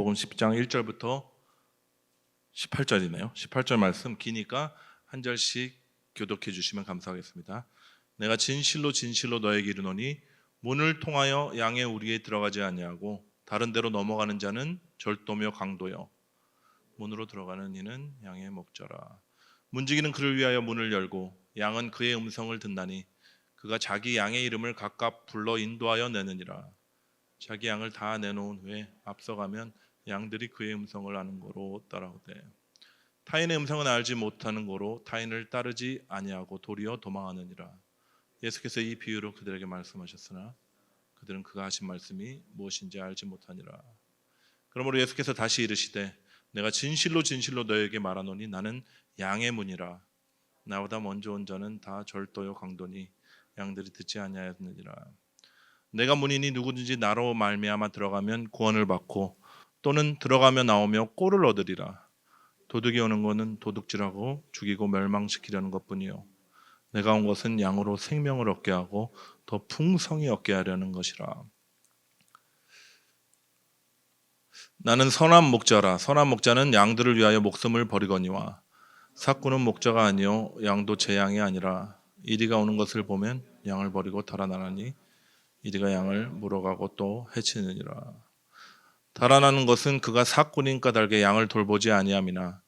마태복음 10장 1절부터 18절이네요. 18절 말씀 기니까 한 절씩 교독해 주시면 감사하겠습니다. 내가 진실로 진실로 너에게 이르노니 문을 통하여 양의 우리에 들어가지 아니하고 다른 데로 넘어가는 자는 절도며 강도요 문으로 들어가는 이는 양의 목자라. 문지기는 그를 위하여 문을 열고 양은 그의 음성을 듣나니 그가 자기 양의 이름을 각각 불러 인도하여 내느니라. 자기 양을 다 내놓은 후에 앞서가면 양들이 그의 음성을 아는 거로 따라오되 타인의 음성은 알지 못하는 거로 타인을 따르지 아니하고 도리어 도망하느니라. 예수께서 이 비유로 그들에게 말씀하셨으나 그들은 그가 하신 말씀이 무엇인지 알지 못하니라. 그러므로 예수께서 다시 이르시되 내가 진실로 진실로 너에게 말하노니 나는 양의 문이라. 나보다 먼저 온 자는 다 절도요 강도니 양들이 듣지 아니하였느니라. 내가 문이니 누구든지 나로 말미암아 들어가면 구원을 받고 또는 들어가며 나오며 꼴을 얻으리라. 도둑이 오는 것은 도둑질하고 죽이고 멸망시키려는 것뿐이요 내가 온 것은 양으로 생명을 얻게 하고 더 풍성히 얻게 하려는 것이라. 나는 선한 목자라. 선한 목자는 양들을 위하여 목숨을 버리거니와 삭구는 목자가 아니요 양도 제 양이 아니라 이리가 오는 것을 보면 양을 버리고 달아나나니 이리가 양을 물어가고 또 해치느니라. 달아나는 것은 그가 삭군인 까닭에 양을 돌보지 아니함이나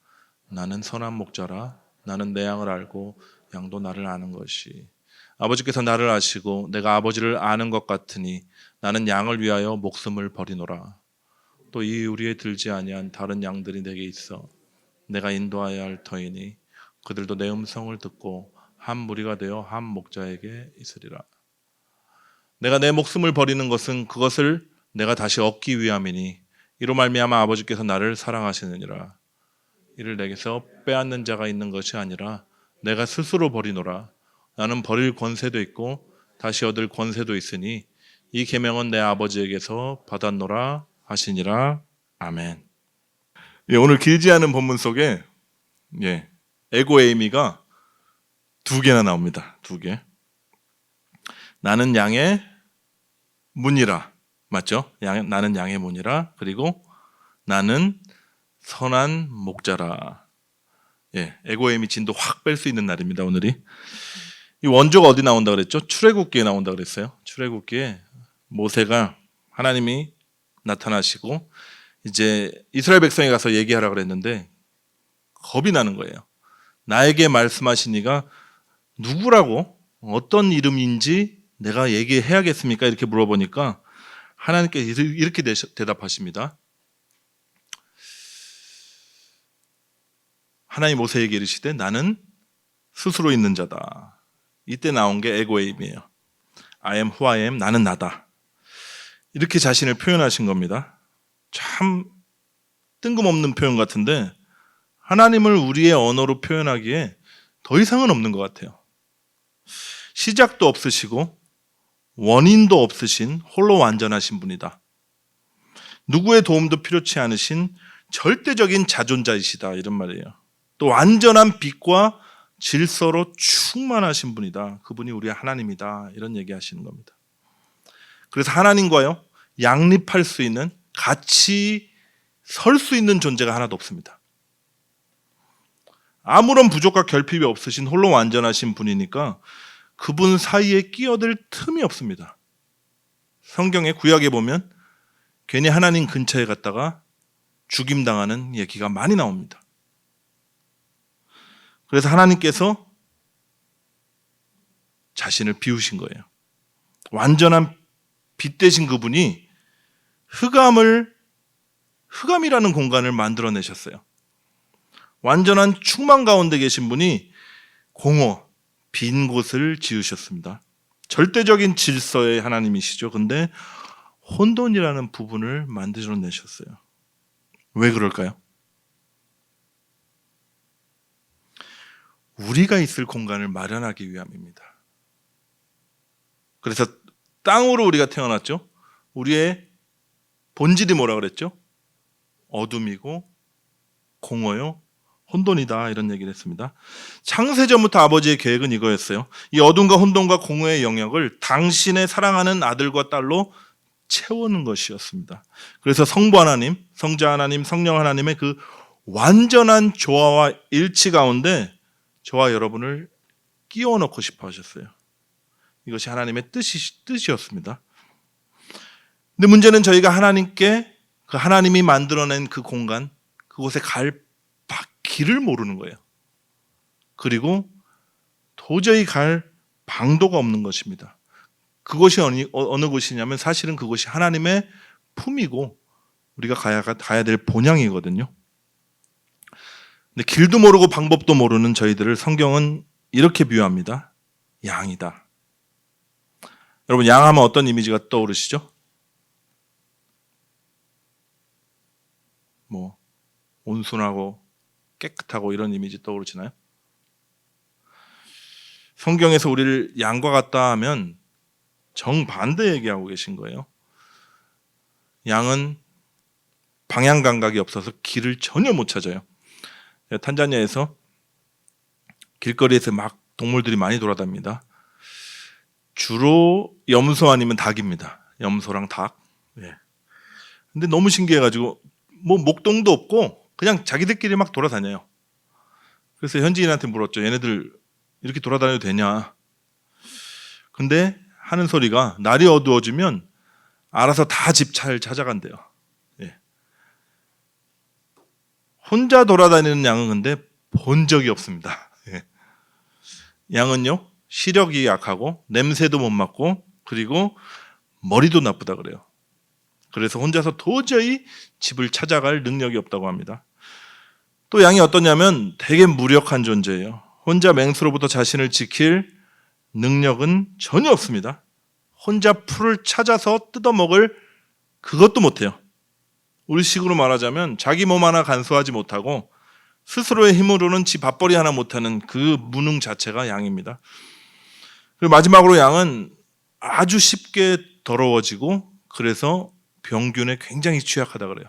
나는 선한 목자라. 나는 내 양을 알고 양도 나를 아는 것이 아버지께서 나를 아시고 내가 아버지를 아는 것 같으니 나는 양을 위하여 목숨을 버리노라. 또 이 우리에 들지 아니한 다른 양들이 내게 있어 내가 인도하여야 할 터이니 그들도 내 음성을 듣고 한 무리가 되어 한 목자에게 있으리라. 내가 내 목숨을 버리는 것은 그것을 내가 다시 얻기 위함이니 이로 말미암아 아버지께서 나를 사랑하시느니라. 이를 내게서 빼앗는 자가 있는 것이 아니라 내가 스스로 버리노라. 나는 버릴 권세도 있고 다시 얻을 권세도 있으니 이 계명은 내 아버지에게서 받았노라 하시니라. 아멘. 오늘 길지 않은 본문 속에 에고에이미가 두 개나 나옵니다. 두 개. 나는 양의 문이라. 맞죠? 나는 양의 문이라. 그리고 나는 선한 목자라. 에고에이미 진도 확 뺄 수 있는 날입니다. 오늘이. 이 원조가 어디 나온다 그랬죠? 출애굽기에 나온다 그랬어요. 출애굽기에 모세가 하나님이 나타나시고 이제 이스라엘 백성에 가서 얘기하라 그랬는데 겁이 나는 거예요. 나에게 말씀하신 이가 누구라고 어떤 이름인지 내가 얘기해야겠습니까? 이렇게 물어보니까 하나님께서 이렇게 대답하십니다. 하나님 모세에게 이르시되 나는 스스로 있는 자다. 이때 나온 게 에고에임이에요. I am who I am. 나는 나다. 이렇게 자신을 표현하신 겁니다. 참 뜬금없는 표현 같은데 하나님을 우리의 언어로 표현하기에 더 이상은 없는 것 같아요. 시작도 없으시고 원인도 없으신 홀로 완전하신 분이다. 누구의 도움도 필요치 않으신 절대적인 자존자이시다. 이런 말이에요. 또 완전한 빛과 질서로 충만하신 분이다. 그분이 우리의 하나님이다. 이런 얘기 하시는 겁니다. 그래서 하나님과요 양립할 수 있는 같이 설 수 있는 존재가 하나도 없습니다. 아무런 부족과 결핍이 없으신 홀로 완전하신 분이니까 그분 사이에 끼어들 틈이 없습니다. 성경의 구약에 보면 괜히 하나님 근처에 갔다가 죽임당하는 얘기가 많이 나옵니다. 그래서 하나님께서 자신을 비우신 거예요. 완전한 빛 되신 그분이 흑암이라는 공간을 만들어내셨어요. 완전한 충만 가운데 계신 분이 공허, 빈 곳을 지으셨습니다. 절대적인 질서의 하나님이시죠. 근데 혼돈이라는 부분을 만들어내셨어요. 왜 그럴까요? 우리가 있을 공간을 마련하기 위함입니다. 그래서 땅으로 우리가 태어났죠. 우리의 본질이 뭐라 그랬죠? 어둠이고 공허요, 혼돈이다 이런 얘기를 했습니다. 창세전부터 아버지의 계획은 이거였어요. 이 어둠과 혼돈과 공허의 영역을 당신의 사랑하는 아들과 딸로 채우는 것이었습니다. 그래서 성부 하나님, 성자 하나님, 성령 하나님의 그 완전한 조화와 일치 가운데 저와 여러분을 끼워 넣고 싶어 하셨어요. 이것이 하나님의 뜻이었습니다. 근데 문제는 저희가 하나님께 그 하나님이 만들어낸 그 공간, 그곳에 갈 길을 모르는 거예요. 그리고 도저히 갈 방도가 없는 것입니다. 그것이 어느 곳이냐면 사실은 그것이 하나님의 품이고 우리가 가야 될 본향이거든요. 근데 길도 모르고 방법도 모르는 저희들을 성경은 이렇게 비유합니다. 양이다. 여러분, 양하면 어떤 이미지가 떠오르시죠? 뭐 온순하고 깨끗하고 이런 이미지 떠오르시나요? 성경에서 우리를 양과 같다 하면 정반대 얘기하고 계신 거예요. 양은 방향 감각이 없어서 길을 전혀 못 찾아요. 탄자니아에서 길거리에서 막 동물들이 많이 돌아다닙니다. 주로 염소 아니면 닭입니다. 염소랑 닭. 근데 너무 신기해가지고 뭐 목동도 없고 그냥 자기들끼리 막 돌아다녀요. 그래서 현지인한테 물었죠. 얘네들 이렇게 돌아다녀도 되냐? 근데 하는 소리가 날이 어두워지면 알아서 다 집 잘 찾아간대요. 혼자 돌아다니는 양은 근데 본 적이 없습니다. 양은요, 시력이 약하고 냄새도 못 맡고 그리고 머리도 나쁘다 그래요. 그래서 혼자서 도저히 집을 찾아갈 능력이 없다고 합니다. 또 양이 어떠냐면 되게 무력한 존재예요. 혼자 맹수로부터 자신을 지킬 능력은 전혀 없습니다. 혼자 풀을 찾아서 뜯어먹을 그것도 못해요. 우리식으로 말하자면 자기 몸 하나 간수하지 못하고 스스로의 힘으로는 지 밥벌이 하나 못하는 그 무능 자체가 양입니다. 그리고 마지막으로 양은 아주 쉽게 더러워지고 그래서 병균에 굉장히 취약하다 그래요.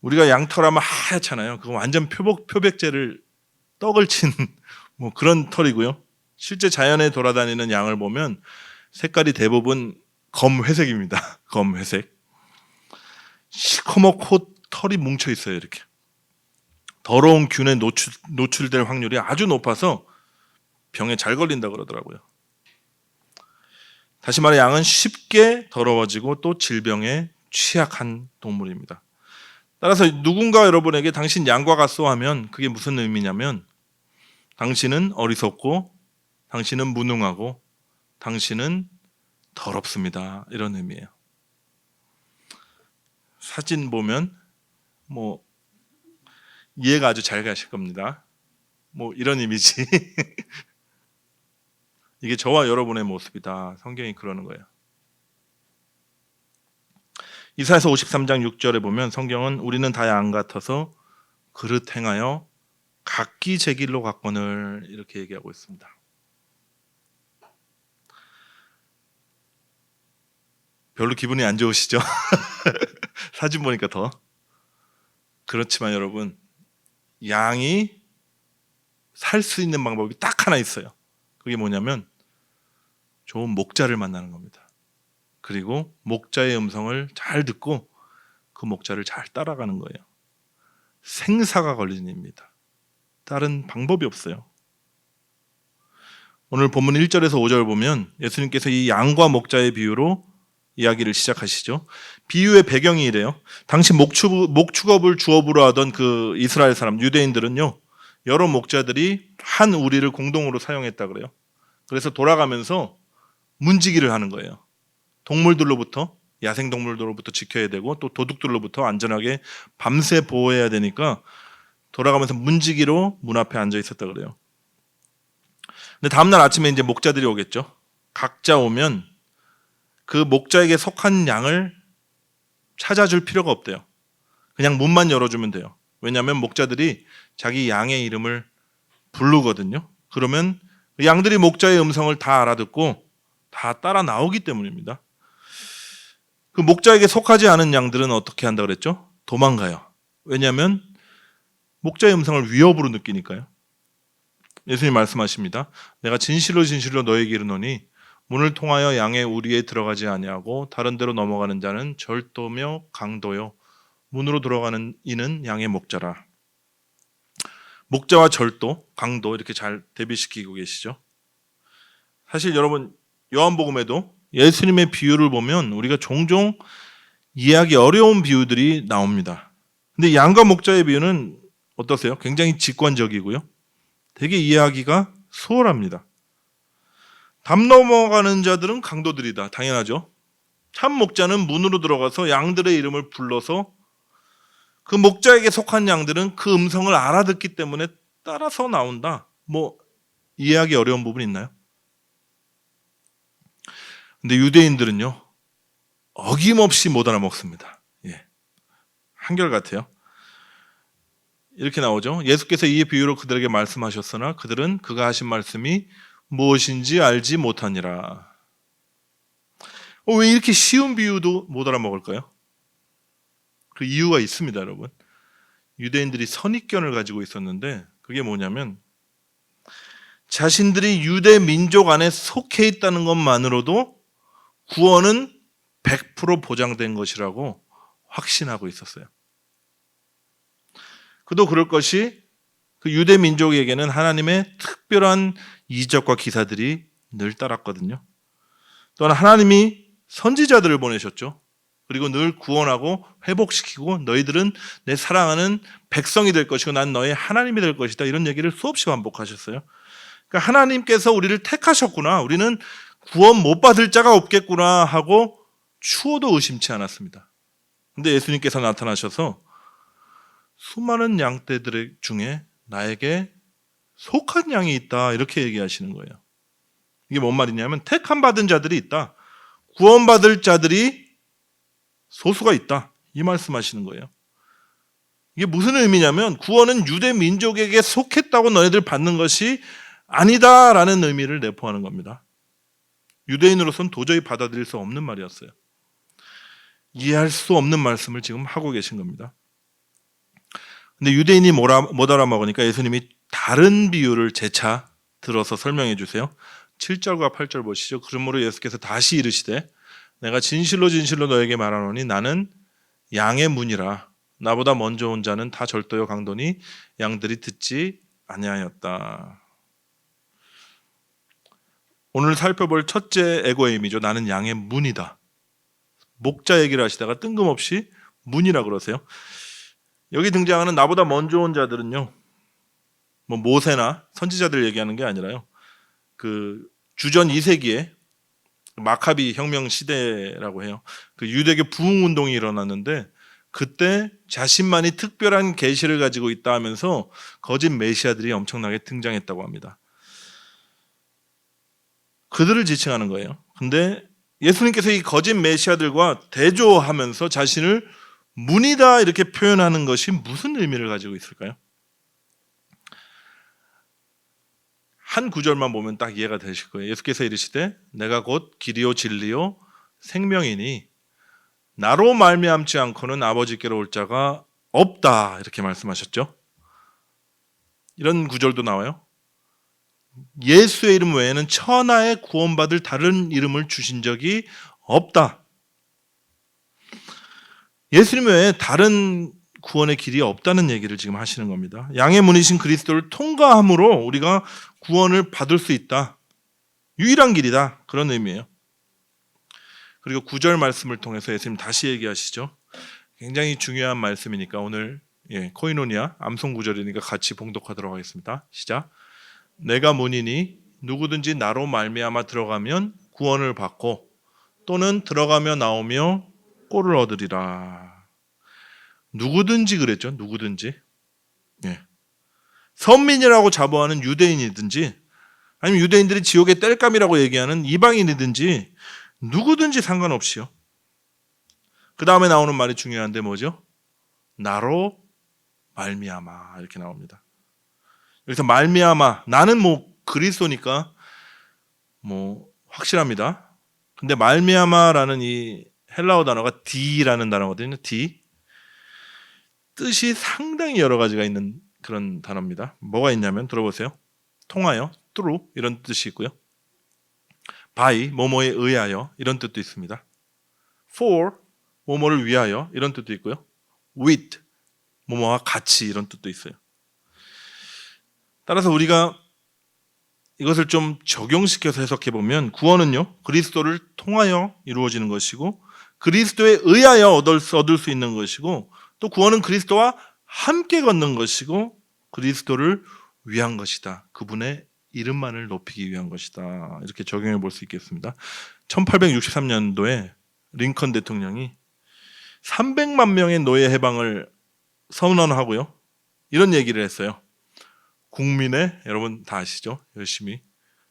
우리가 양털하면 하얗잖아요. 그거 완전 표백제를 떡을 친 뭐 그런 털이고요. 실제 자연에 돌아다니는 양을 보면 색깔이 대부분 검회색입니다. 검회색. 시커멓고 털이 뭉쳐 있어요. 이렇게. 더러운 균에 노출될 확률이 아주 높아서 병에 잘 걸린다 그러더라고요. 다시 말해 양은 쉽게 더러워지고 또 질병에 취약한 동물입니다. 따라서 누군가 여러분에게 당신 양과 같소 하면 그게 무슨 의미냐면 당신은 어리석고 당신은 무능하고 당신은 더럽습니다. 이런 의미예요. 사진 보면 뭐 이해가 아주 잘 가실 겁니다. 뭐 이런 이미지. 이게 저와 여러분의 모습이다. 성경이 그러는 거예요. 이사야서 53장 6절에 보면 성경은 우리는 다 양 같아서 그릇 행하여 각기 제 길로 갔거늘 이렇게 얘기하고 있습니다. 별로 기분이 안 좋으시죠? 사진 보니까 더. 그렇지만 여러분, 양이 살 수 있는 방법이 딱 하나 있어요. 그게 뭐냐면 좋은 목자를 만나는 겁니다. 그리고 목자의 음성을 잘 듣고 그 목자를 잘 따라가는 거예요. 생사가 걸리는 일입니다. 다른 방법이 없어요. 오늘 본문 1절에서 5절 보면 예수님께서 이 양과 목자의 비유로 이야기를 시작하시죠. 비유의 배경이 이래요. 당시 목축업을 주업으로 하던 그 이스라엘 사람, 유대인들은요, 여러 목자들이 한 우리를 공동으로 사용했다 그래요. 그래서 돌아가면서 문지기를 하는 거예요. 동물들로부터, 야생동물들로부터 지켜야 되고 또 도둑들로부터 안전하게 밤새 보호해야 되니까 돌아가면서 문지기로 문 앞에 앉아 있었다 그래요. 근데 다음날 아침에 이제 목자들이 오겠죠. 각자 오면 그 목자에게 속한 양을 찾아줄 필요가 없대요. 그냥 문만 열어주면 돼요. 왜냐하면 목자들이 자기 양의 이름을 부르거든요. 그러면 양들이 목자의 음성을 다 알아듣고 다 따라 나오기 때문입니다. 그 목자에게 속하지 않은 양들은 어떻게 한다 그랬죠? 도망가요. 왜냐하면 목자의 음성을 위협으로 느끼니까요. 예수님 말씀하십니다. 내가 진실로 진실로 너에게 이르노니 문을 통하여 양의 우리에 들어가지 아니하고 다른 데로 넘어가는 자는 절도며 강도요 문으로 들어가는 이는 양의 목자라. 목자와 절도, 강도 이렇게 잘 대비시키고 계시죠. 사실 여러분 요한복음에도 예수님의 비유를 보면 우리가 종종 이해하기 어려운 비유들이 나옵니다. 근데 양과 목자의 비유는 어떠세요? 굉장히 직관적이고요. 되게 이해하기가 수월합니다. 담 넘어가는 자들은 강도들이다. 당연하죠. 참 목자는 문으로 들어가서 양들의 이름을 불러서 그 목자에게 속한 양들은 그 음성을 알아듣기 때문에 따라서 나온다. 뭐 이해하기 어려운 부분 있나요? 근데 유대인들은요 어김없이 못 알아먹습니다. 예. 한결같아요. 이렇게 나오죠. 예수께서 이 비유로 그들에게 말씀하셨으나 그들은 그가 하신 말씀이 무엇인지 알지 못하니라. 왜 이렇게 쉬운 비유도 못 알아먹을까요? 그 이유가 있습니다, 여러분. 유대인들이 선입견을 가지고 있었는데 그게 뭐냐면 자신들이 유대 민족 안에 속해 있다는 것만으로도 구원은 100% 보장된 것이라고 확신하고 있었어요. 그도 그럴 것이 그 유대 민족에게는 하나님의 특별한 이적과 기사들이 늘 따랐거든요. 또한 하나님이 선지자들을 보내셨죠. 그리고 늘 구원하고 회복시키고 너희들은 내 사랑하는 백성이 될 것이고 난 너의 하나님이 될 것이다. 이런 얘기를 수없이 반복하셨어요. 그러니까 하나님께서 우리를 택하셨구나. 우리는 구원 못 받을 자가 없겠구나 하고 추호도 의심치 않았습니다. 근데 예수님께서 나타나셔서 수많은 양떼들 중에 나에게 속한 양이 있다 이렇게 얘기하시는 거예요. 이게 뭔 말이냐면 택함 받은 자들이 있다. 구원받을 자들이 소수가 있다. 이 말씀하시는 거예요. 이게 무슨 의미냐면 구원은 유대 민족에게 속했다고 너희들 받는 것이 아니다라는 의미를 내포하는 겁니다. 유대인으로서는 도저히 받아들일 수 없는 말이었어요. 이해할 수 없는 말씀을 지금 하고 계신 겁니다. 근데 유대인이 못 알아먹으니까 예수님이 다른 비유를 재차 들어서 설명해 주세요. 7절과 8절 보시죠. 그러므로 예수께서 다시 이르시되 내가 진실로 진실로 너에게 말하노니 나는 양의 문이라. 나보다 먼저 온 자는 다 절도요 강도니 양들이 듣지 아니하였다. 오늘 살펴볼 첫째 에고임이죠. 나는 양의 문이다. 목자 얘기를 하시다가 뜬금없이 문이라 그러세요. 여기 등장하는 나보다 먼저 온 자들은요, 뭐 모세나 선지자들 얘기하는 게 아니라요. 그 주전 2세기에 마카비 혁명 시대라고 해요. 그 유대교 부흥 운동이 일어났는데 그때 자신만이 특별한 계시를 가지고 있다 하면서 거짓 메시아들이 엄청나게 등장했다고 합니다. 그들을 지칭하는 거예요. 근데 예수님께서 이 거짓 메시아들과 대조하면서 자신을 문이다 이렇게 표현하는 것이 무슨 의미를 가지고 있을까요? 한 구절만 보면 딱 이해가 되실 거예요. 예수께서 이르시되 내가 곧 길이요 진리요 생명이니 나로 말미암지 않고는 아버지께로 올 자가 없다 이렇게 말씀하셨죠. 이런 구절도 나와요. 예수의 이름 외에는 천하에 구원받을 다른 이름을 주신 적이 없다. 예수님 외에 다른 구원의 길이 없다는 얘기를 지금 하시는 겁니다. 양의 문이신 그리스도를 통과함으로 우리가 구원을 받을 수 있다. 유일한 길이다. 그런 의미예요. 그리고 9절 말씀을 통해서 예수님 다시 얘기하시죠. 굉장히 중요한 말씀이니까 오늘 코이노니아 암송 구절이니까 같이 봉독하도록 하겠습니다. 시작. 내가 문이니 누구든지 나로 말미암아 들어가면 구원을 받고 또는 들어가며 나오며 꼴을 얻으리라. 누구든지 그랬죠. 누구든지. 선민이라고 자부하는 유대인이든지 아니면 유대인들이 지옥의 땔감이라고 얘기하는 이방인이든지 누구든지 상관없이요. 그 다음에 나오는 말이 중요한데 뭐죠? 나로 말미암아 이렇게 나옵니다. 여기서 말미암아 나는 뭐 그리스도니까 뭐 확실합니다. 근데 말미암아라는 이 헬라어 단어가 디라는 단어거든요. 디. 뜻이 상당히 여러 가지가 있는 그런 단어입니다. 뭐가 있냐면 들어보세요. 통하여, through 이런 뜻이 있고요. by 뭐뭐에 의하여 이런 뜻도 있습니다. for 뭐뭐를 위하여 이런 뜻도 있고요. with 뭐뭐와 같이 이런 뜻도 있어요. 따라서 우리가 이것을 좀 적용시켜서 해석해 보면 구원은요, 그리스도를 통하여 이루어지는 것이고 그리스도에 의하여 얻을 수 있는 것이고, 또 구원은 그리스도와 함께 걷는 것이고 그리스도를 위한 것이다. 그분의 이름만을 높이기 위한 것이다. 이렇게 적용해 볼 수 있겠습니다. 1863년도에 링컨 대통령이 300만 명의 노예 해방을 선언하고요, 이런 얘기를 했어요. 국민의, 여러분 다 아시죠? 열심히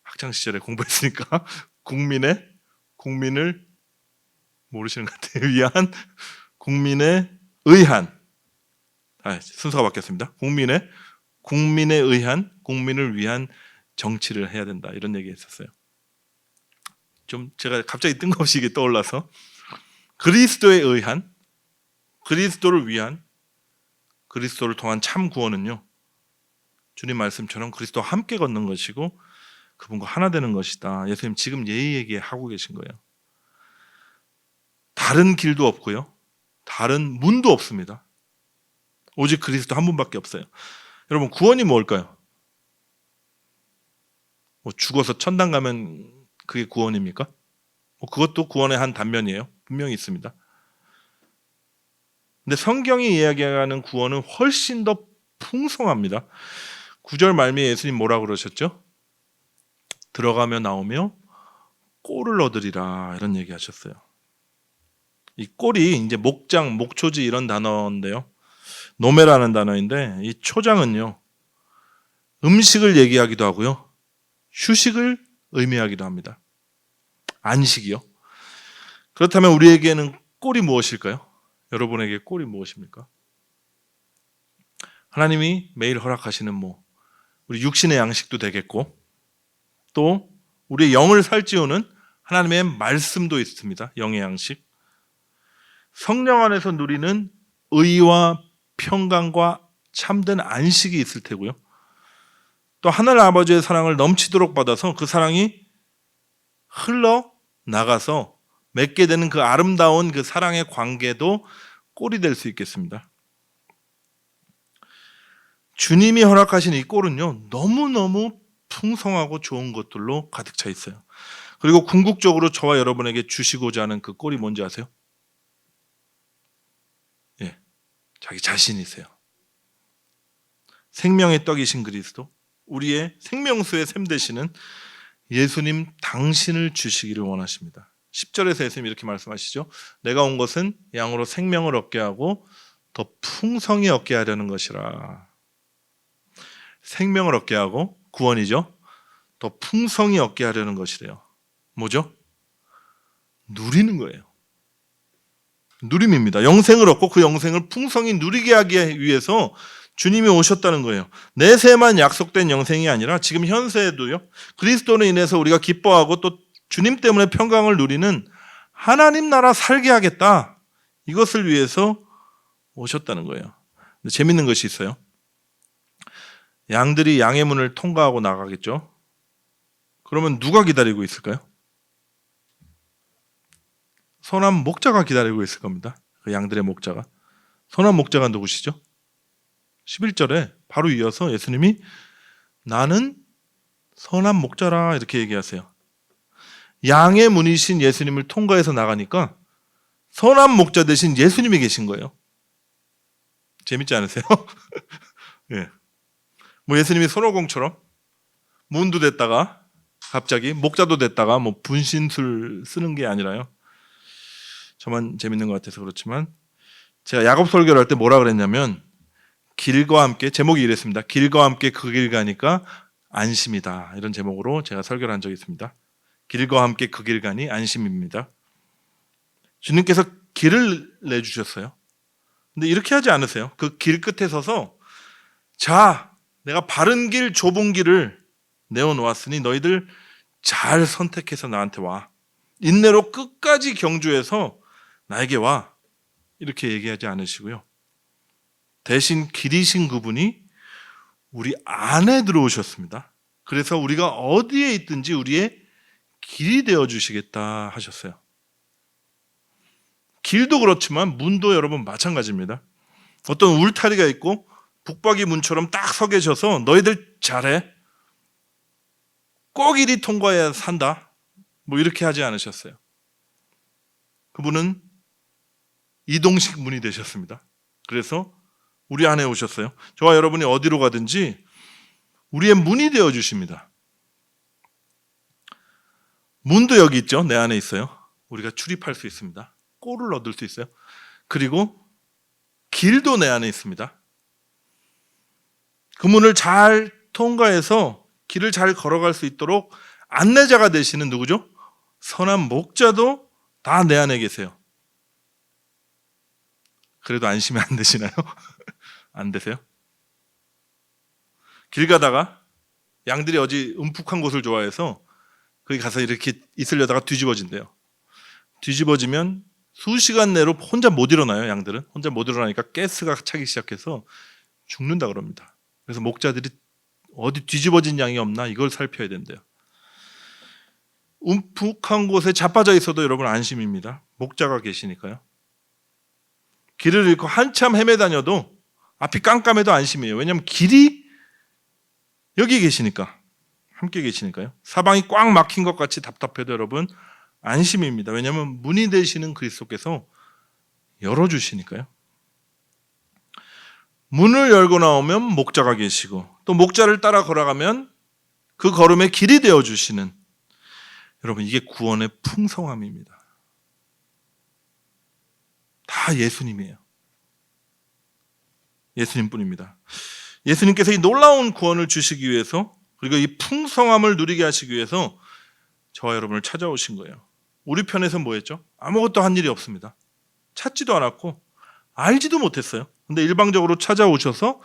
학창 시절에 공부했으니까 국민을 모르시는 것 같아요. 위한, 국민에 의한, 순서가 바뀌었습니다. 국민에 의한, 국민을 위한 정치를 해야 된다. 이런 얘기 했었어요. 좀 제가 갑자기 뜬금없이 이게 떠올라서, 그리스도에 의한, 그리스도를 위한, 그리스도를 통한 참 구원은요, 주님 말씀처럼 그리스도와 함께 걷는 것이고 그분과 하나 되는 것이다. 예수님 지금 얘기하고 계신 거예요. 다른 길도 없고요, 다른 문도 없습니다. 오직 그리스도 한 분밖에 없어요. 여러분, 구원이 뭘까요? 죽어서 천당 가면 그게 구원입니까? 그것도 구원의 한 단면이에요. 분명히 있습니다. 근데 성경이 이야기하는 구원은 훨씬 더 풍성합니다. 9절 말미에 예수님 뭐라고 그러셨죠? 들어가며 나오며 꼴을 얻으리라, 이런 얘기 하셨어요. 이 꼴이 이제 목장, 목초지 이런 단어인데요, 노메라는 단어인데, 이 초장은요, 음식을 얘기하기도 하고요, 휴식을 의미하기도 합니다. 안식이요. 그렇다면 우리에게는 꼴이 무엇일까요? 여러분에게 꼴이 무엇입니까? 하나님이 매일 허락하시는 우리 육신의 양식도 되겠고, 또 우리의 영을 살찌우는 하나님의 말씀도 있습니다. 영의 양식. 성령 안에서 누리는 의와 평강과 참된 안식이 있을 테고요, 또 하늘 아버지의 사랑을 넘치도록 받아서 그 사랑이 흘러나가서 맺게 되는 그 아름다운 그 사랑의 관계도 꼴이 될 수 있겠습니다. 주님이 허락하신 이 꼴은요, 너무너무 풍성하고 좋은 것들로 가득 차 있어요. 그리고 궁극적으로 저와 여러분에게 주시고자 하는 그 꼴이 뭔지 아세요? 자기 자신이세요. 생명의 떡이신 그리스도, 우리의 생명수의 샘 되시는 예수님 당신을 주시기를 원하십니다. 10절에서 예수님이 이렇게 말씀하시죠. 내가 온 것은 양으로 생명을 얻게 하고 더 풍성히 얻게 하려는 것이라. 생명을 얻게 하고, 구원이죠, 더 풍성히 얻게 하려는 것이래요. 뭐죠? 누리는 거예요. 누림입니다. 영생을 얻고 그 영생을 풍성히 누리게 하기 위해서 주님이 오셨다는 거예요. 내세만 약속된 영생이 아니라 지금 현세에도요, 그리스도로 인해서 우리가 기뻐하고 또 주님 때문에 평강을 누리는 하나님 나라 살게 하겠다, 이것을 위해서 오셨다는 거예요. 근데 재밌는 것이 있어요. 양들이 양의 문을 통과하고 나가겠죠. 그러면 누가 기다리고 있을까요? 선한 목자가 기다리고 있을 겁니다. 그 양들의 목자가. 선한 목자가 누구시죠? 11절에 바로 이어서 예수님이 나는 선한 목자라, 이렇게 얘기하세요. 양의 문이신 예수님을 통과해서 나가니까 선한 목자 대신 예수님이 계신 거예요. 재밌지 않으세요? 예. 예수님이 손오공처럼 문도 됐다가 갑자기 목자도 됐다가 분신술 쓰는 게 아니라요. 저만 재밌는 것 같아서 그렇지만, 제가 야곱 설교를 할 때 뭐라 그랬냐면, 길과 함께, 제목이 이랬습니다. 길과 함께 그 길 가니까 안심이다, 이런 제목으로 제가 설교를 한 적이 있습니다. 길과 함께 그 길 가니 안심입니다. 주님께서 길을 내주셨어요. 근데 이렇게 하지 않으세요. 그 길 끝에 서서, 자, 내가 바른 길, 좁은 길을 내어놓았으니 너희들 잘 선택해서 나한테 와. 인내로 끝까지 경주해서 나에게 와. 이렇게 얘기하지 않으시고요, 대신 길이신 그분이 우리 안에 들어오셨습니다. 그래서 우리가 어디에 있든지 우리의 길이 되어 주시겠다 하셨어요. 길도 그렇지만 문도 여러분 마찬가지입니다. 어떤 울타리가 있고 북박이 문처럼 딱 서 계셔서 너희들 잘해. 꼭 이리 통과해야 산다. 뭐 이렇게 하지 않으셨어요. 그분은 이동식 문이 되셨습니다. 그래서 우리 안에 오셨어요. 저와 여러분이 어디로 가든지 우리의 문이 되어 주십니다. 문도 여기 있죠. 내 안에 있어요. 우리가 출입할 수 있습니다. 꼴을 얻을 수 있어요. 그리고 길도 내 안에 있습니다. 그 문을 잘 통과해서 길을 잘 걸어갈 수 있도록 안내자가 되시는 누구죠? 선한 목자도 다 내 안에 계세요. 그래도 안심이 안 되시나요? 안 되세요? 길 가다가 양들이 어디 음푹한 곳을 좋아해서 거기 가서 이렇게 있으려다가 뒤집어진대요. 뒤집어지면 수시간 내로 혼자 못 일어나요. 양들은 혼자 못 일어나니까 가스가 차기 시작해서 죽는다 그럽니다. 그래서 목자들이 어디 뒤집어진 양이 없나 이걸 살펴야 된대요. 움푹한 곳에 자빠져 있어도 여러분 안심입니다. 목자가 계시니까요. 길을 잃고 한참 헤매다녀도 앞이 깜깜해도 안심이에요. 왜냐하면 길이 여기 계시니까, 함께 계시니까요. 사방이 꽉 막힌 것 같이 답답해도 여러분 안심입니다. 왜냐하면 문이 되시는 그리스도께서 열어주시니까요. 문을 열고 나오면 목자가 계시고 또 목자를 따라 걸어가면 그 걸음의 길이 되어주시는, 여러분 이게 구원의 풍성함입니다. 다 예수님이에요. 예수님뿐입니다. 예수님께서 이 놀라운 구원을 주시기 위해서, 그리고 이 풍성함을 누리게 하시기 위해서 저와 여러분을 찾아오신 거예요. 우리 편에서 뭐 했죠? 아무것도 한 일이 없습니다. 찾지도 않았고 알지도 못했어요. 근데 일방적으로 찾아오셔서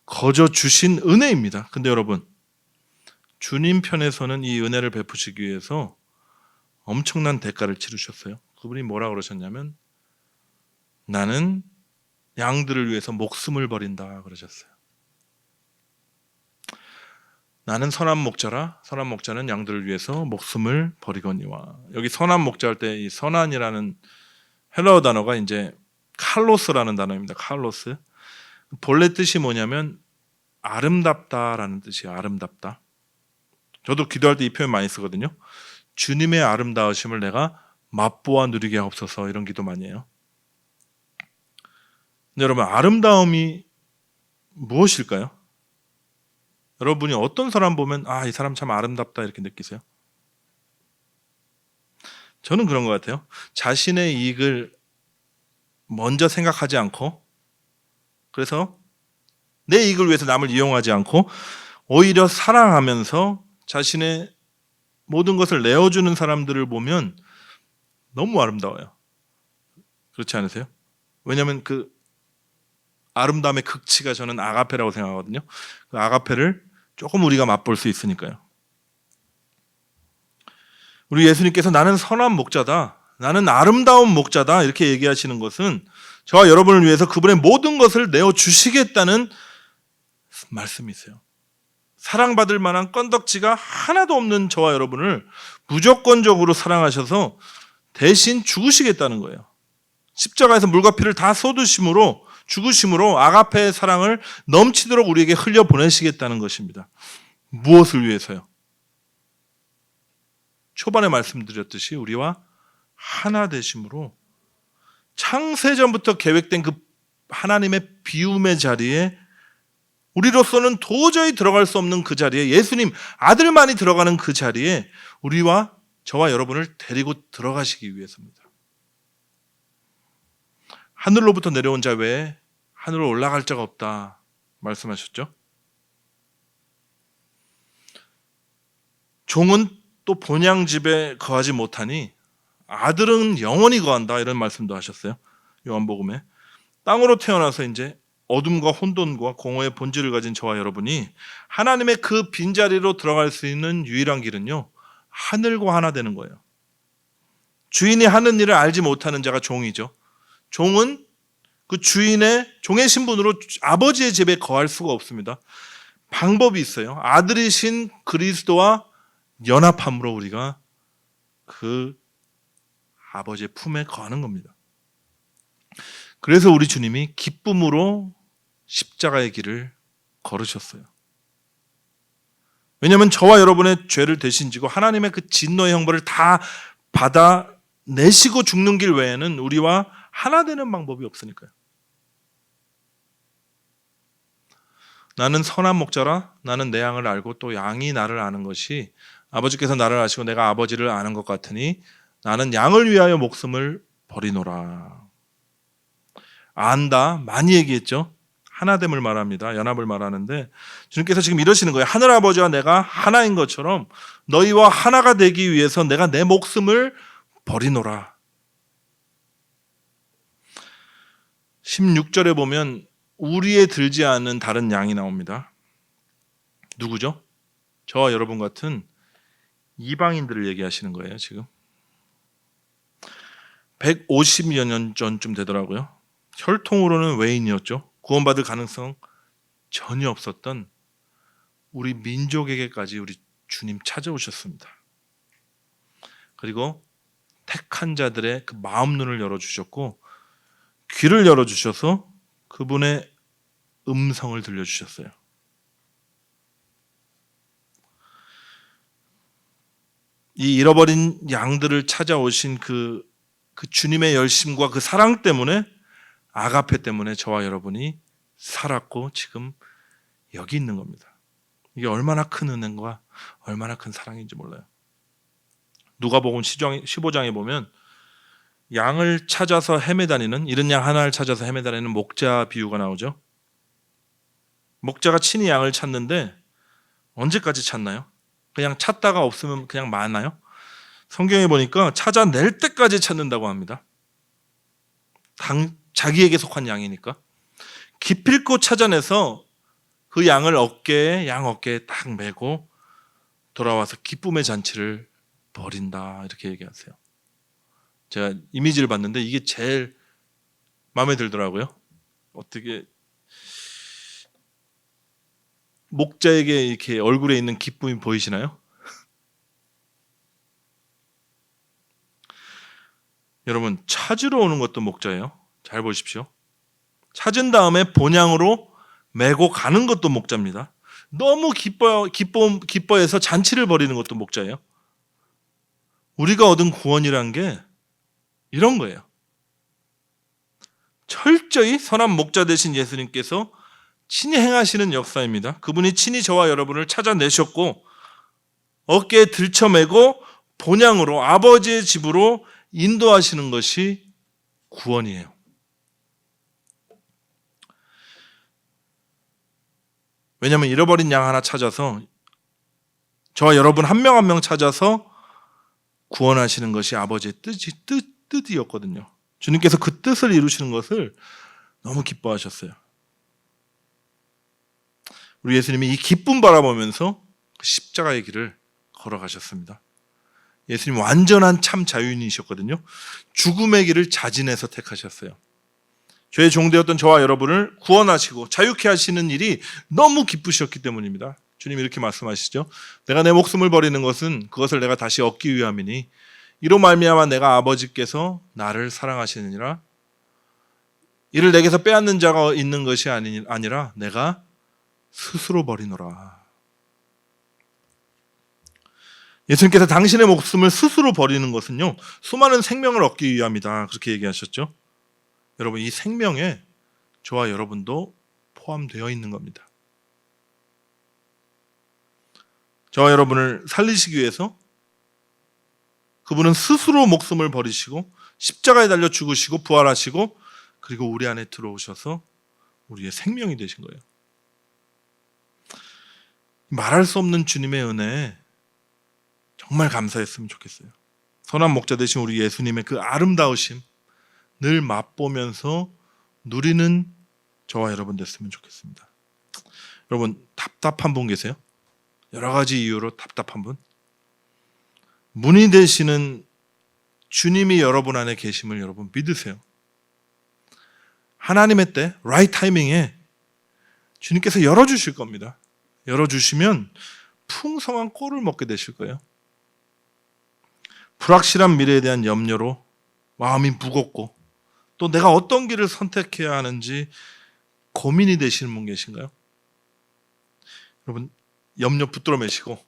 거저 주신 은혜입니다. 근데 여러분, 주님 편에서는 이 은혜를 베푸시기 위해서 엄청난 대가를 치르셨어요. 그분이 뭐라 그러셨냐면 나는 양들을 위해서 목숨을 버린다 그러셨어요. 나는 선한 목자라 선한 목자는 양들을 위해서 목숨을 버리거니와. 여기 선한 목자 할 때 이 선한이라는 헬라어 단어가 이제 칼로스라는 단어입니다. 칼로스. 본래 뜻이 뭐냐면 아름답다라는 뜻이에요. 아름답다. 저도 기도할 때 이 표현 많이 쓰거든요. 주님의 아름다우심을 내가 맛보아 누리게 하옵소서, 이런 기도 많이 해요. 근데 여러분, 아름다움이 무엇일까요? 여러분이 어떤 사람 보면 이 사람 참 아름답다 이렇게 느끼세요? 저는 그런 것 같아요. 자신의 이익을 먼저 생각하지 않고, 그래서 내 이익을 위해서 남을 이용하지 않고 오히려 사랑하면서 자신의 모든 것을 내어주는 사람들을 보면 너무 아름다워요. 그렇지 않으세요? 왜냐하면 그 아름다움의 극치가 저는 아가페라고 생각하거든요. 그 아가페를 조금 우리가 맛볼 수 있으니까요. 우리 예수님께서 나는 선한 목자다, 나는 아름다운 목자다 이렇게 얘기하시는 것은 저와 여러분을 위해서 그분의 모든 것을 내어주시겠다는 말씀이세요. 사랑받을 만한 건덕지가 하나도 없는 저와 여러분을 무조건적으로 사랑하셔서 대신 죽으시겠다는 거예요. 십자가에서 물과 피를 다 쏟으심으로, 죽으심으로 아가페의 사랑을 넘치도록 우리에게 흘려보내시겠다는 것입니다. 무엇을 위해서요? 초반에 말씀드렸듯이 우리와 하나 되심으로 창세전부터 계획된 그 하나님의 비움의 자리에, 우리로서는 도저히 들어갈 수 없는 그 자리에, 예수님 아들만이 들어가는 그 자리에 우리와 저와 여러분을 데리고 들어가시기 위해서입니다. 하늘로부터 내려온 자 외에 하늘로 올라갈 자가 없다 말씀하셨죠. 종은 또 본향 집에 거하지 못하니 아들은 영원히 거한다, 이런 말씀도 하셨어요. 요한복음에. 땅으로 태어나서 이제 어둠과 혼돈과 공허의 본질을 가진 저와 여러분이 하나님의 그 빈자리로 들어갈 수 있는 유일한 길은요, 하늘과 하나 되는 거예요. 주인이 하는 일을 알지 못하는 자가 종이죠. 종은 그 종의 신분으로 아버지의 집에 거할 수가 없습니다. 방법이 있어요. 아들이신 그리스도와 연합함으로 우리가 그 아버지의 품에 거하는 겁니다. 그래서 우리 주님이 기쁨으로 십자가의 길을 걸으셨어요. 왜냐하면 저와 여러분의 죄를 대신 지고 하나님의 그 진노의 형벌을 다 받아내시고 죽는 길 외에는 우리와 하나 되는 방법이 없으니까요. 나는 선한 목자라, 나는 내 양을 알고 또 양이 나를 아는 것이, 아버지께서 나를 아시고 내가 아버지를 아는 것 같으니 나는 양을 위하여 목숨을 버리노라. 안다, 많이 얘기했죠. 하나됨을 말합니다. 연합을 말하는데 주님께서 지금 이러시는 거예요. 하늘아버지와 내가 하나인 것처럼 너희와 하나가 되기 위해서 내가 내 목숨을 버리노라. 16절에 보면 우리에 들지 않은 다른 양이 나옵니다. 누구죠? 저와 여러분 같은 이방인들을 얘기하시는 거예요. 지금 150여 년 전쯤 되더라고요. 혈통으로는 외인이었죠. 구원받을 가능성 전혀 없었던 우리 민족에게까지 우리 주님 찾아오셨습니다. 그리고 택한 자들의 그 마음 눈을 열어주셨고 귀를 열어주셔서 그분의 음성을 들려주셨어요. 이 잃어버린 양들을 찾아오신 그 주님의 열심과 그 사랑 때문에, 아가페 때문에 저와 여러분이 살았고 지금 여기 있는 겁니다. 이게 얼마나 큰 은혜와 얼마나 큰 사랑인지 몰라요. 누가복음 15장에 보면 양을 찾아서 헤매다니는, 잃은 양 하나를 찾아서 헤매다니는 목자 비유가 나오죠. 목자가 친히 양을 찾는데 언제까지 찾나요? 그냥 찾다가 없으면 그냥 마나요? 성경에 보니까 찾아낼 때까지 찾는다고 합니다. 자기에게 속한 양이니까 기필코 찾아내서 그 양을 양 어깨에 딱 메고 돌아와서 기쁨의 잔치를 벌인다, 이렇게 얘기하세요. 제가 이미지를 봤는데 이게 제일 마음에 들더라고요. 어떻게 목자에게 이렇게 얼굴에 있는 기쁨이 보이시나요? 여러분, 찾으러 오는 것도 목자예요. 잘 보십시오. 찾은 다음에 본향으로 메고 가는 것도 목자입니다. 너무 기뻐해서 잔치를 벌이는 것도 목자예요. 우리가 얻은 구원이란 게 이런 거예요. 철저히 선한 목자 되신 예수님께서 친히 행하시는 역사입니다. 그분이 친히 저와 여러분을 찾아내셨고 어깨에 들쳐매고 본향으로 아버지의 집으로 인도하시는 것이 구원이에요. 왜냐하면 잃어버린 양 하나 찾아서, 저와 여러분 한 명 한 명 찾아서 구원하시는 것이 아버지의 뜻이었거든요. 주님께서 그 뜻을 이루시는 것을 너무 기뻐하셨어요. 우리 예수님이 이 기쁨 바라보면서 십자가의 길을 걸어가셨습니다. 예수님 완전한 참 자유인이셨거든요. 죽음의 길을 자진해서 택하셨어요. 죄의 종되었던 저와 여러분을 구원하시고 자유케 하시는 일이 너무 기쁘셨기 때문입니다. 주님 이렇게 말씀하시죠. 내가 내 목숨을 버리는 것은 그것을 내가 다시 얻기 위함이니 이로 말미암아 내가 아버지께서 나를 사랑하시느니라. 이를 내게서 빼앗는 자가 있는 것이 아니라 내가 스스로 버리노라. 예수님께서 당신의 목숨을 스스로 버리는 것은요, 수많은 생명을 얻기 위함이다, 그렇게 얘기하셨죠. 여러분, 이 생명에 저와 여러분도 포함되어 있는 겁니다. 저와 여러분을 살리시기 위해서 그분은 스스로 목숨을 버리시고 십자가에 달려 죽으시고 부활하시고 그리고 우리 안에 들어오셔서 우리의 생명이 되신 거예요. 말할 수 없는 주님의 은혜에 정말 감사했으면 좋겠어요. 선한 목자 되신 우리 예수님의 그 아름다우심 늘 맛보면서 누리는 저와 여러분 됐으면 좋겠습니다. 여러분, 답답한 분 계세요? 여러 가지 이유로 답답한 분? 문이 되시는 주님이 여러분 안에 계심을 여러분 믿으세요. 하나님의 때, right 타이밍에 주님께서 열어주실 겁니다. 열어주시면 풍성한 꼴을 먹게 되실 거예요. 불확실한 미래에 대한 염려로 마음이 무겁고 또 내가 어떤 길을 선택해야 하는지 고민이 되시는 분 계신가요? 여러분 염려 붙들어 매시고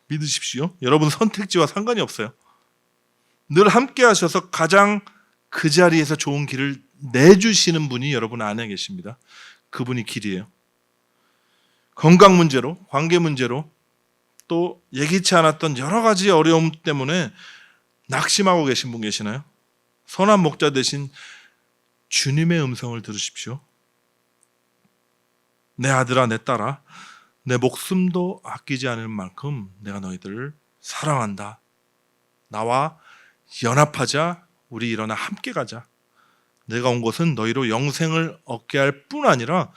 믿으십시오. 여러분 선택지와 상관이 없어요. 늘 함께 하셔서 가장 그 자리에서 좋은 길을 내주시는 분이 여러분 안에 계십니다. 그분이 길이에요. 건강 문제로, 관계 문제로, 또 예기치 않았던 여러 가지 어려움 때문에 낙심하고 계신 분 계시나요? 선한 목자 대신 주님의 음성을 들으십시오. 내 아들아, 내 딸아, 내 목숨도 아끼지 않을 만큼 내가 너희들을 사랑한다. 나와 연합하자. 우리 일어나 함께 가자. 내가 온 것은 너희로 영생을 얻게 할 뿐 아니라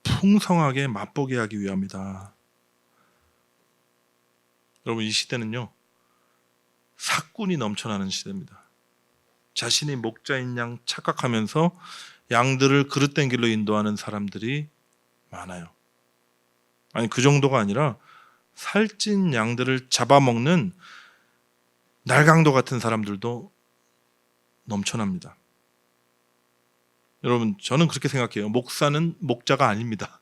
풍성하게 맛보게 하기 위함이다. 여러분 이 시대는요, 사꾼이 넘쳐나는 시대입니다. 자신이 목자인 양 착각하면서 양들을 그릇된 길로 인도하는 사람들이 많아요. 아니 그 정도가 아니라 살찐 양들을 잡아먹는 날강도 같은 사람들도 넘쳐납니다. 여러분 저는 그렇게 생각해요. 목사는 목자가 아닙니다.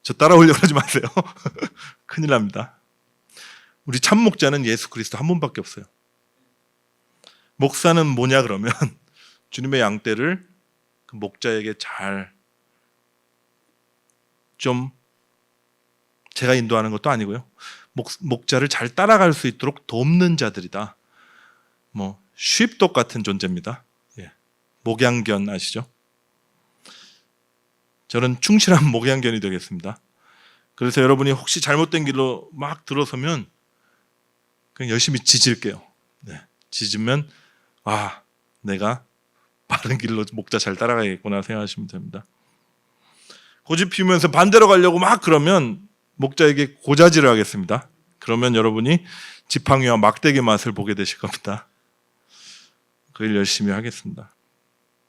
저 따라오려고 하지 마세요. 큰일 납니다. 우리 참 목자는 예수 그리스도 한 분밖에 없어요. 목사는 뭐냐 그러면 주님의 양떼를 그 목자에게 잘 좀 제가 인도하는 것도 아니고요. 목자를 잘 따라갈 수 있도록 돕는 자들이다. 뭐 쉽독 같은 존재입니다. 예. 목양견 아시죠? 저는 충실한 목양견이 되겠습니다. 그래서 여러분이 혹시 잘못된 길로 막 들어서면 그냥 열심히 짖을게요. 네. 짖으면 아, 내가 바른 길로 목자 잘 따라가야겠구나 생각하시면 됩니다. 고집 피우면서 반대로 가려고 막 그러면 목자에게 고자질을 하겠습니다. 그러면 여러분이 지팡이와 막대기 맛을 보게 되실 겁니다. 그 일 열심히 하겠습니다.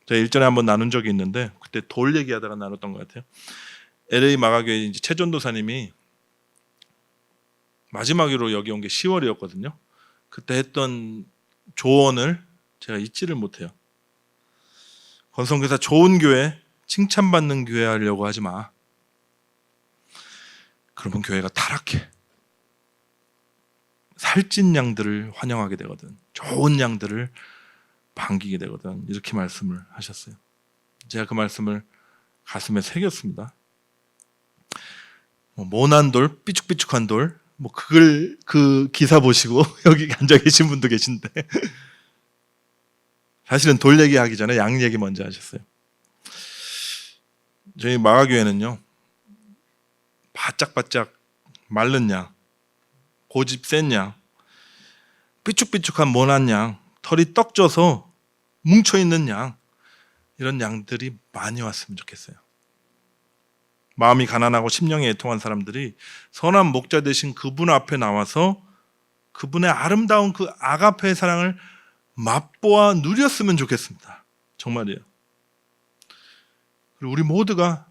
제가 일전에 한번 나눈 적이 있는데 그때 돌 얘기하다가 나눴던 것 같아요. LA 마가교회 이제 최전도사님이 마지막으로 여기 온 게 10월이었거든요. 그때 했던 조언을 제가 잊지를 못해요. 권성교사 좋은 교회, 칭찬받는 교회 하려고 하지 마. 그러면 교회가 타락해. 살찐 양들을 환영하게 되거든. 좋은 양들을 반기게 되거든. 이렇게 말씀을 하셨어요. 제가 그 말씀을 가슴에 새겼습니다. 모난 돌, 삐죽삐죽한 돌, 그 기사 보시고 여기 앉아 계신 분도 계신데 사실은 돌 얘기하기 전에 양 얘기 먼저 하셨어요. 저희 마가교회는요, 바짝바짝 마른 양, 고집 센 양, 삐죽삐죽한 모난 양, 털이 떡져서 뭉쳐있는 양, 이런 양들이 많이 왔으면 좋겠어요. 마음이 가난하고 심령이 애통한 사람들이 선한 목자 되신 그분 앞에 나와서 그분의 아름다운 그 아가페의 사랑을 맛보아 누렸으면 좋겠습니다. 정말이에요. 그리고 우리 모두가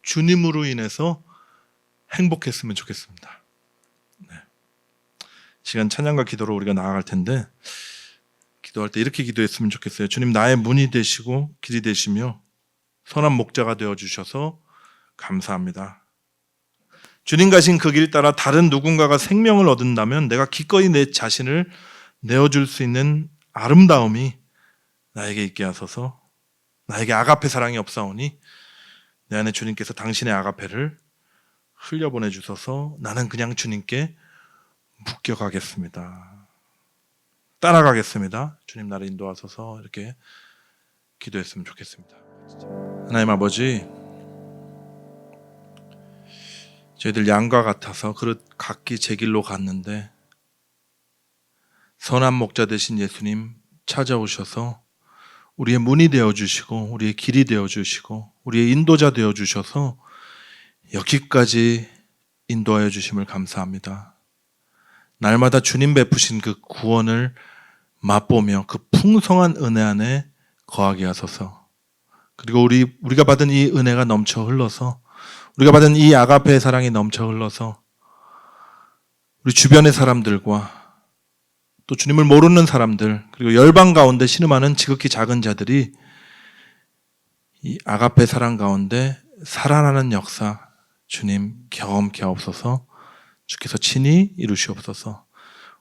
주님으로 인해서 행복했으면 좋겠습니다. 네. 시간 찬양과 기도로 우리가 나아갈 텐데 기도할 때 이렇게 기도했으면 좋겠어요. 주님 나의 문이 되시고 길이 되시며 선한 목자가 되어주셔서 감사합니다. 주님 가신 그 길 따라 다른 누군가가 생명을 얻는다면 내가 기꺼이 내 자신을 내어줄 수 있는 아름다움이 나에게 있게 하소서. 나에게 아가페 사랑이 없사오니 내 안에 주님께서 당신의 아가페를 흘려보내 주셔서 나는 그냥 주님께 묶여가겠습니다. 따라가겠습니다. 주님 나를 인도하소서. 이렇게 기도했으면 좋겠습니다. 하나님 아버지, 저희들 양과 같아서 그릇 각기 제 길로 갔는데 선한 목자 되신 예수님 찾아오셔서 우리의 문이 되어주시고 우리의 길이 되어주시고 우리의 인도자 되어주셔서 여기까지 인도하여 주심을 감사합니다. 날마다 주님 베푸신 그 구원을 맛보며 그 풍성한 은혜 안에 거하게 하소서. 그리고 우리가 받은 이 은혜가 넘쳐 흘러서 우리가 받은 이 아가페의 사랑이 넘쳐 흘러서 우리 주변의 사람들과 또 주님을 모르는 사람들, 그리고 열방 가운데 신음하는 지극히 작은 자들이 이 아가페 사랑 가운데 살아나는 역사 주님 경험케 하옵소서. 주께서 친히 이루시옵소서.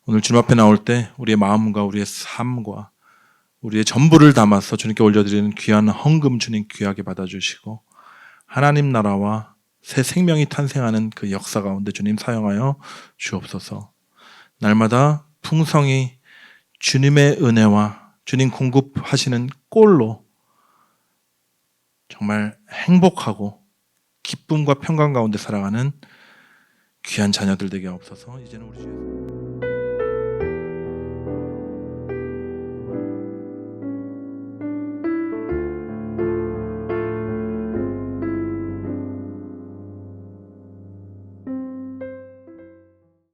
오늘 주님 앞에 나올 때 우리의 마음과 우리의 삶과 우리의 전부를 담아서 주님께 올려드리는 귀한 헌금 주님 귀하게 받아주시고 하나님 나라와 새 생명이 탄생하는 그 역사 가운데 주님 사용하여 주옵소서. 날마다 풍성히 주님의 은혜와 주님 공급하시는 꼴로 정말 행복하고 기쁨과 평강 가운데 살아가는 귀한 자녀들 되게 하옵소서. 이제는 우리 주의